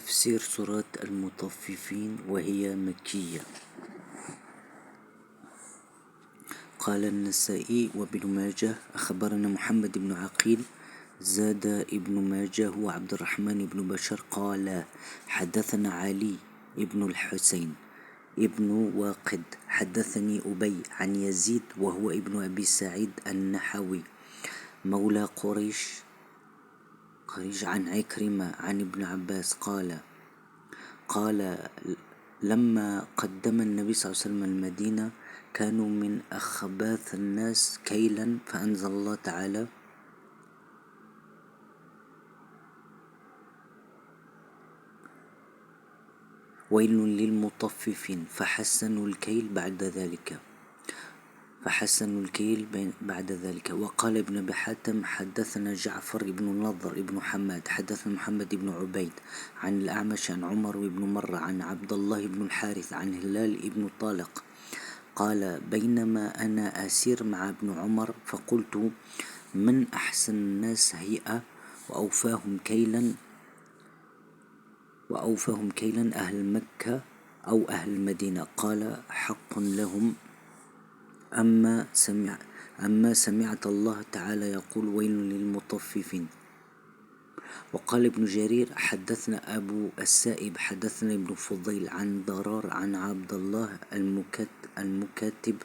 تفسير سورة المطففين وهي مكية. قال النسائي وابن ماجه أخبرنا محمد بن عقيل زاد ابن ماجه وعبد الرحمن بن بشر قال حدثنا علي ابن الحسين ابن واقد حدثني أبي عن يزيد وهو ابن أبي سعيد النحوي مولى قريش عن عكرمة عن ابن عباس قال لما قدم النبي صلى الله عليه وسلم المدينة كانوا من أخباث الناس كيلا فأنزل الله تعالى ويل للمطففين فحسنوا الكيل بعد ذلك. وقال ابن أبي حاتم حدثنا جعفر بن نضر بن حماد حدثنا محمد بن عبيد عن الأعمش عن عمر بن مرة عن عبد الله بن الحارث عن هلال بن طالق قال بينما أنا أسير مع ابن عمر فقلت من أحسن الناس هيئة وأوفاهم كيلا أهل مكة أو أهل المدينة؟ قال حق لهم. أما سمعت الله تعالى يقول ويل للمطففين. وقال ابن جرير حدثنا أبو السائب حدثنا ابن فضيل عن ضرار عن عبد الله المكاتب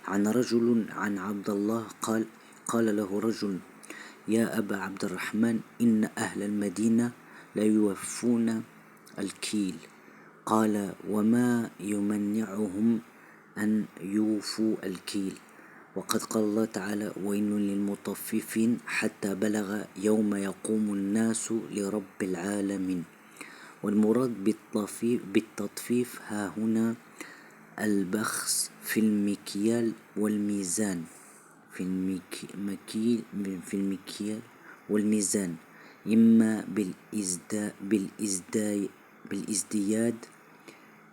عن رجل عن عبد الله قال له رجل يا أبا عبد الرحمن إن أهل المدينة لا يوفون الكيل. قال وما يمنعهم أن يوفوا الكيل؟ وقد قال الله تعالى ويل للمطففين حتى بلغ يوم يقوم الناس لرب العالمين. والمراد بالتطفيف ها هنا البخس في المكيال والميزان إما بالازدياد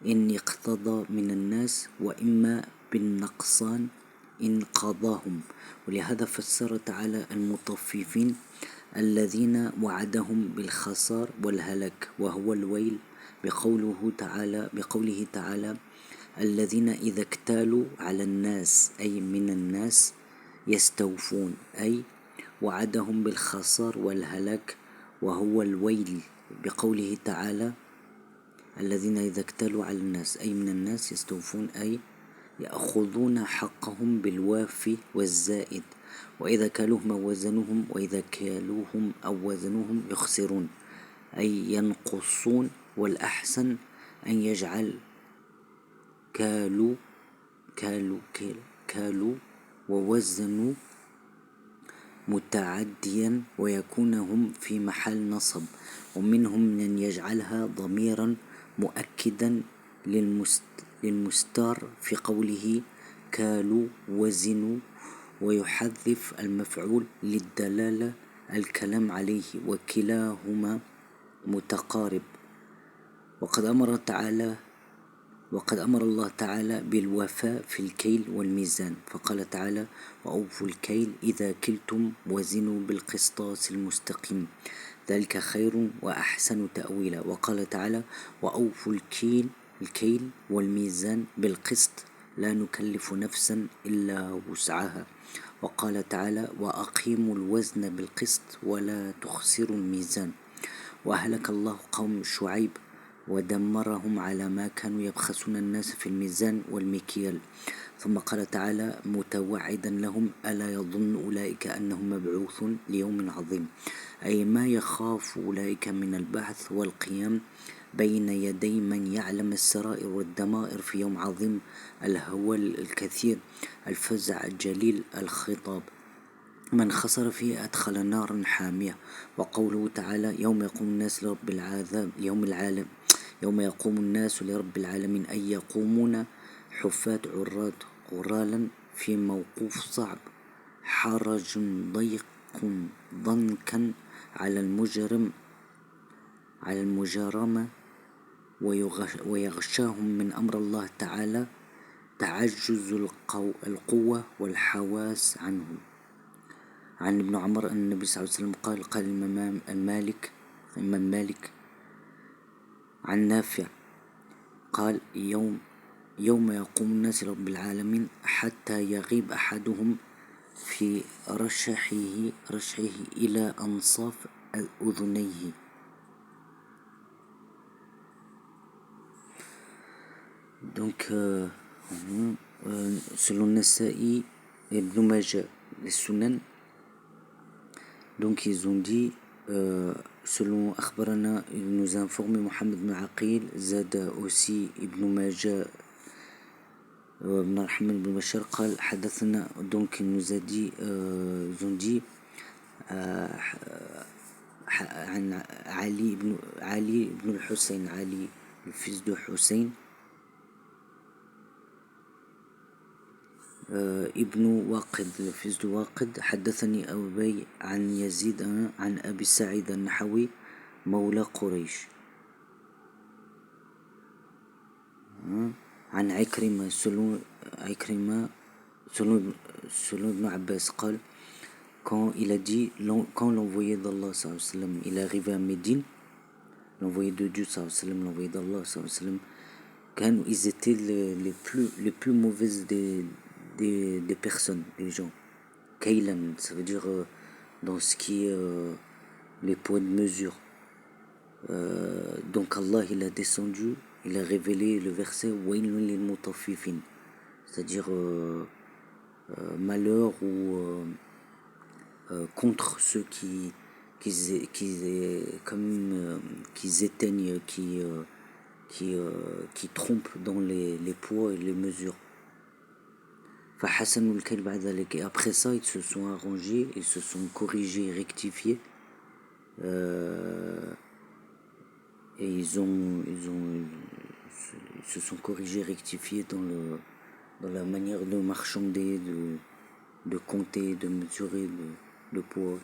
إن اقتضى من الناس وإما بالنقصان إن قضاهم. ولهذا فسر تعالى المطففين الذين وعدهم بالخسار والهلاك وهو الويل بقوله تعالى الذين إذا اكتالوا على الناس أي من الناس يستوفون أي وعدهم بالخسار والهلاك وهو الويل بقوله تعالى الذين إذا اكتالوا على الناس أي من الناس يستوفون أي يأخذون حقهم بالوافي والزائد وإذا كالوهم أو وزنوهم يخسرون أي ينقصون. والأحسن أن يجعل كالوا ووزنوا متعديا ويكون هم في محل نصب. ومنهم من يجعلها ضميرا مؤكدا للمستار في قوله كالوا وزنوا ويحذف المفعول للدلالة الكلام عليه وكلاهما متقارب. وقد أمر الله تعالى بالوفاء في الكيل والميزان فقال تعالى وأوفوا الكيل إذا كلتم وزنوا بالقسطاس المستقيم ذلك خير وأحسن تأويلا. وقال تعالى وأوفوا الكيل والميزان بالقسط لا نكلف نفسا إلا وسعها. وقال تعالى وأقيموا الوزن بالقسط ولا تخسروا الميزان. وأهلك الله قوم شعيب ودمرهم على ما كانوا يبخسون الناس في الميزان والمكيال. ثم قال تعالى متوعدا لهم ألا يظن أولئك أنهم مبعوثون ليوم عظيم أي ما يخاف أولئك من البعث والقيام بين يدي من يعلم السرائر والدمائر في يوم عظيم الهول الكثير الفزع الجليل الخطاب من خسر فيه أدخل نارا حامية. وقوله تعالى يوم يقوم الناس لرب العالمين أي يقومون حفاة عراة غرالا في موقوف صعب حرج ضيق ضنكا على المجرمة ويغشاهم من أمر الله تعالى تعجز القوة والحواس عنه. عن ابن عمر أن النبي صلى الله عليه وسلم قال الإمام مالك عن نافع قال يوم يقوم الناس لرب العالمين حتى يغيب أحدهم في رشحه إلى أنصاف أذنيه. Donc, selon Nasa'i et Ibn Majah, les Sunan, donc ils ont dit, selon Akhbarana, il nous a informé Mohammed ibn Aqil, Zada aussi Ibn Majah, Ibn al-Hamid ibn Bashar, قال حدثنا, donc il nous a dit, ils ont dit, عن علي بن الحسين, Ali, le fils de Hussein, ابن واقد, le fils de واقد, حدثني أبي عن يزيد عن أبي سعيد النحوي مولى قريش عن عكرمة, selon Ibn Abbas, قال quand il a dit, quand l'envoyé d'Allah sallallahu alayhi wa sallam, il est arrivé à Médine, l'envoyé de Dieu sallallahu alayhi wa sallam, l'envoyé d'Allah sallallahu alayhi wa sallam, quand ils étaient les plus mauvaises des personnes, des gens. Kaylan, ça veut dire dans ce qui est les poids de mesure. Donc Allah, il a descendu, il a révélé le verset Wailun lil mutaffifin, c'est-à-dire malheur ou contre ceux qui éteignent, qui trompent dans les poids et les mesures. Et après ça, ils se sont arrangés, ils se sont corrigés, rectifiés, et ils se sont corrigés, rectifiés dans la manière de marchander, de compter, de mesurer le poids,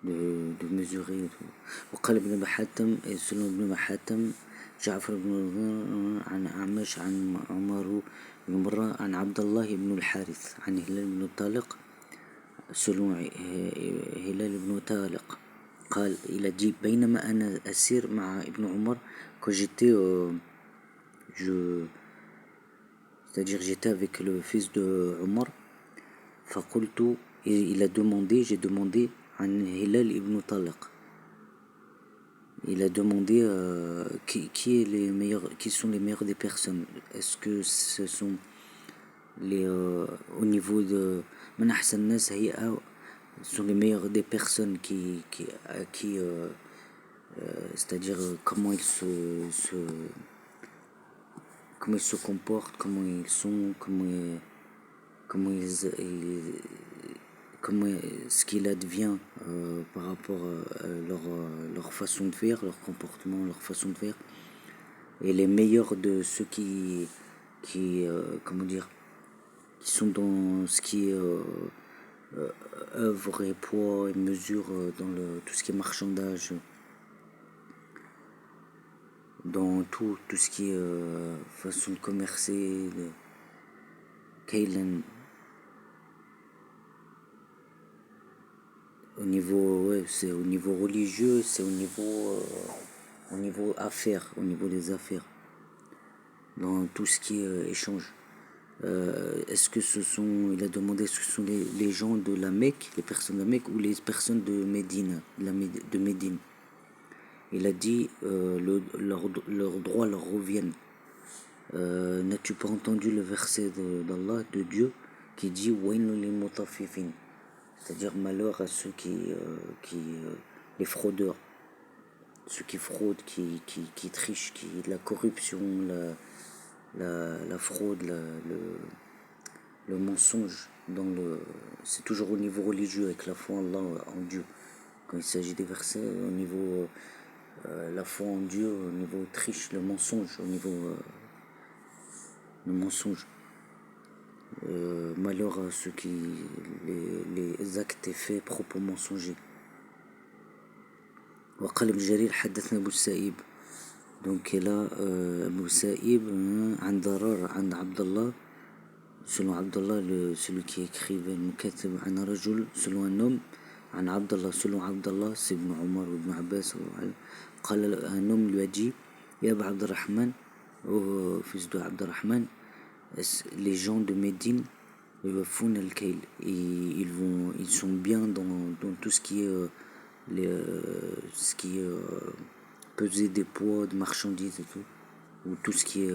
de mesurer. وقال ابن حاتم, et selon ابن حاتم, جعفر بن عن أعمش عن عمر بن مرة عن عبد الله بن الحارث عن هلال بن طالق, selon هلال بن طالق, قال il a dit بينما أنا أسير مع ابن عمر, quand j'étais c'est-à-dire j'étais avec le fils de Omar, فقلت, il a demandé, j'ai demandé عن هلال ibn Talaq, il a demandé qui sont les meilleurs des personnes. Est-ce que ce sont au niveau de Man ahsan nas hay'a, sont les meilleurs des personnes qui c'est-à-dire comment ils se comportent, comment ils sont, comment ce qu'il advient par rapport à leur façon de faire, leur comportement, leur façon de faire, et les meilleurs de ceux qui sont dans ce qui est œuvre et poids et mesure, dans tout ce qui est marchandage, dans tout ce qui est façon de commercer, Kaylan. Au niveau, ouais, c'est au niveau religieux, c'est au niveau affaires, au niveau des affaires, dans tout ce qui est échange. Est-ce que il a demandé, est-ce que ce sont les gens de la Mecque, les personnes de la Mecque, ou les personnes de Médine, de Médine. Il a dit, leurs droits leur reviennent. N'as-tu pas entendu le verset d'Allah, de Dieu, qui dit Wailun lil mutaffifin, c'est-à-dire malheur à ceux les fraudeurs, ceux qui fraudent, qui trichent, la corruption, la fraude, le mensonge, c'est toujours au niveau religieux, avec la foi en Allah, en Dieu. Quand il s'agit des versets, au niveau la foi en Dieu, au niveau triche, le mensonge, au niveau le mensonge. Malheur à ceux qui les actes et faits propres au mensonger. وقال ابن جرير حدثنا أبو السائب, donc là Abu Sa'ib عن ضرار عن عبد الله, selon Abdallah, celui qui écrivait المكاتب, عن رجل, selon un homme, عن عبد الله, selon Abdallah, c'est Ibn Omar ou Ibn Abbas, un homme lui a dit, Ya Aba Abdurrahman, ô fils de Abdurrahman, les gens de Médine font al-Kayl, et ils sont bien dans tout ce qui est ce qui est peser des poids de marchandises et tout, ou tout ce qui est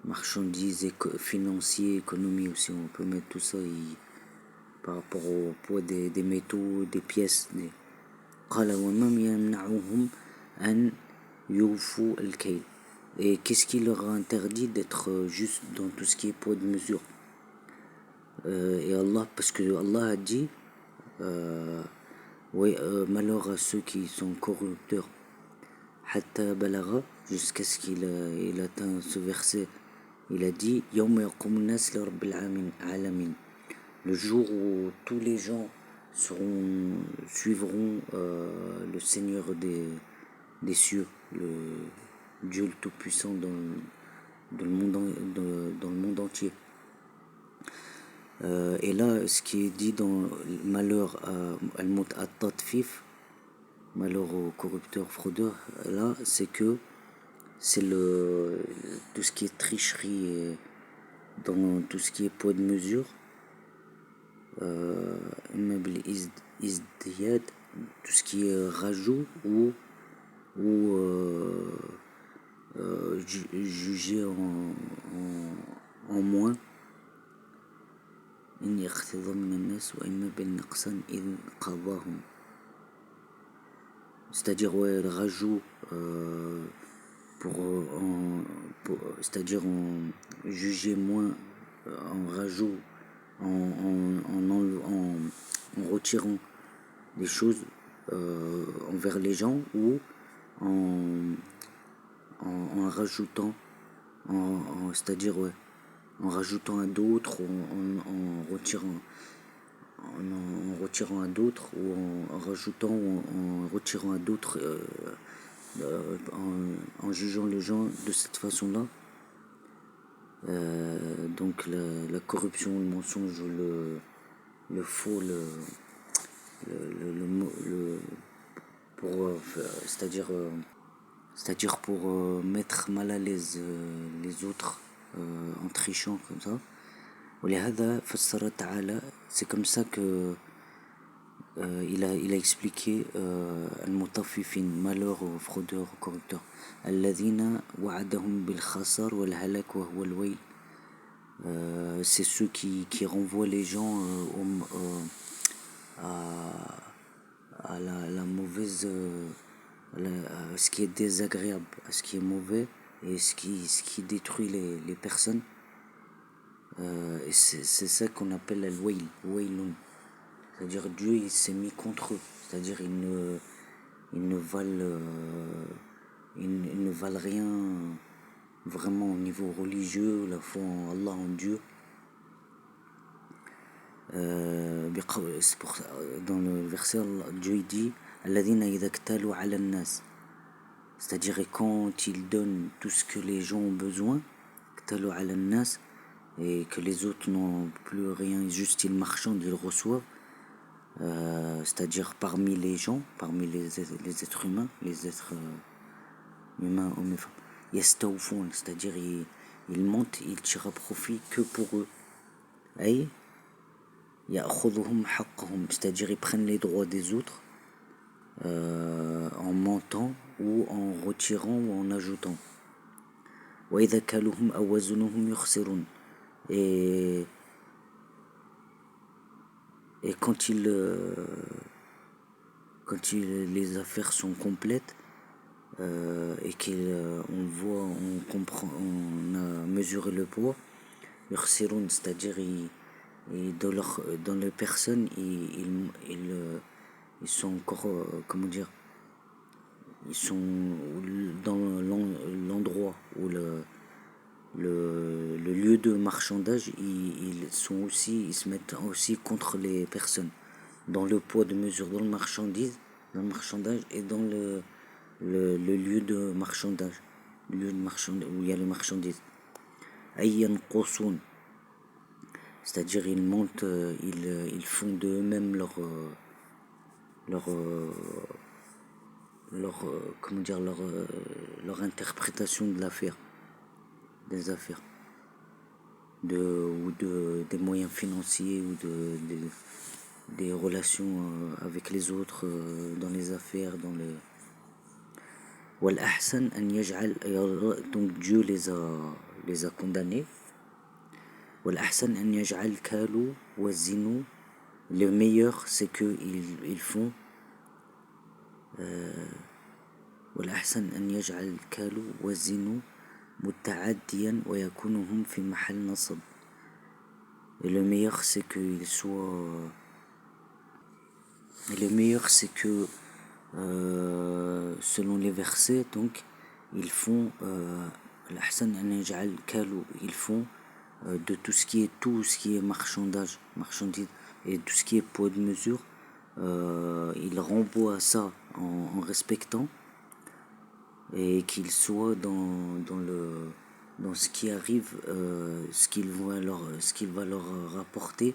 marchandises, financiers, économie aussi, on peut mettre tout ça par rapport au poids des métaux, des pièces. قال وما يمنعهم أن يوفوا الكيل. Et qu'est-ce qui leur a interdit d'être juste dans tout ce qui est poids de mesure? Et Allah, parce que Allah a dit, oui, malheur à ceux qui sont corrupteurs. Hatta balagha, jusqu'à ce qu'il atteint ce verset. Il a dit, Yawma yaqumun nas li rabbil alamin. Le jour où tous les gens suivront le Seigneur des cieux, le Dieu le Tout-Puissant dans le monde entier. Et là, ce qui est dit dans malheur al-mut at-tatfif, malheur aux corrupteurs, fraudeurs, là, c'est que c'est tout ce qui est tricherie dans tout ce qui est poids de mesure, izdiyad, tout ce qui est rajout ou jugé en moins. C'est-à-dire le rajout c'est-à-dire en juger moins, en rajout, en retirant des choses envers les gens, ou en rajoutant, c'est-à-dire en rajoutant à d'autres, ou en retirant à d'autres, ou en rajoutant, ou en retirant à d'autres, en jugeant les gens de cette façon-là. Donc la corruption, le mensonge, le faux, c'est-à-dire pour mettre mal à l'aise les autres en trichant comme ça. C'est comme ça que il a expliqué al-mutaffifin, malheur aux fraudeurs, aux corrupteurs. Alladhina wa'adahum bil khasar wal halak wa huwa al-wayl. C'est ceux qui renvoient les gens à la mauvaise, à ce qui est désagréable, à ce qui est mauvais, et ce qui détruit les personnes. Et c'est ça qu'on appelle al-wayl, waylun. C'est-à-dire Dieu il s'est mis contre eux, c'est-à-dire ils ne valent rien vraiment au niveau religieux, la foi en Allah, en Dieu. C'est pour ça, dans le verset, Dieu dit Alladhina idha iktalu ala an-nas, c'est-à-dire quand ils donnent tout ce que les gens ont besoin, iktalu ala an-nas, et que les autres n'ont plus rien, juste ils marchandent, ils reçoivent, c'est-à-dire parmi les gens, parmi les êtres humains, les êtres humains, hommes et femmes, yastawfun, c'est-à-dire ils montent, ils tirent à profit que pour eux. Aïe, ya'khudhuhum haqqahum, c'est-à-dire ils prennent les droits des autres en mentant ou en retirant ou en ajoutant. Wa idha kaluhum aw wazanuhum yukhsirun, et quand les affaires sont complètes et qu'on voit, on comprend, on a mesuré le poids, yukhsirun, c'est-à-dire dans les personnes ils sont encore comment dire, ils sont dans l'endroit où le lieu de marchandage, ils se mettent aussi contre les personnes dans le poids de mesure, dans le marchandage et dans le lieu de marchandage, où il y a les marchandises. Ayyan qosun, c'est-à-dire ils montent, ils font d'eux-mêmes leur comment dire, leur interprétation de l'affaire, des affaires, des moyens financiers ou des relations avec les autres dans les affaires, dans les. والأحسن أن يجعل, donc Dieu les a condamnés. والأحسن أن يجعل كالوا وزنوا, le meilleur c'est que ils font والأحسن أن يجعل كالوا وزنوا متعديا ويكونوا هم في محل نصب. Et le meilleur c'est qu'ils soient. Et le meilleur c'est que selon les versets, donc ils font الأحسن أن يجعل كالوا, ils font de tout ce qui est marchandise et tout ce qui est poids de mesure, ils renvoient ça en respectant, et qu'ils soient dans ce qui arrive, ce qu'il va leur rapporter,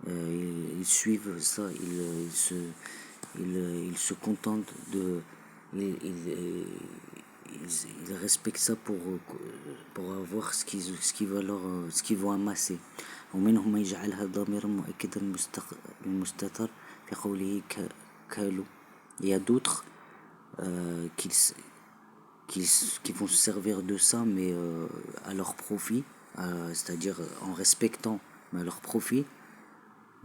ils suivent ça, ils se contentent ils respectent ça pour avoir ce qu'ils vont amasser. ومنهم من يجعلها ضميرا مؤكدا المستتر في قوله كالوا. Il y a d'autres qui vont se servir de ça, mais à leur profit, c'est-à-dire en respectant, mais à leur profit.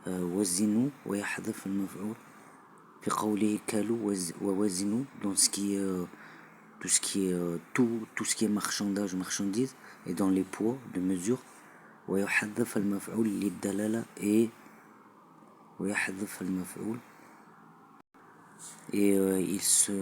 وزنوا ويحذف المفعول في قوله كالوا ووزنوا, dans ce qui est tout ce qui est marchandise, et dans les poids de mesure. ويحذف المفعول للدلالة, et ويحذف المفعول, et il se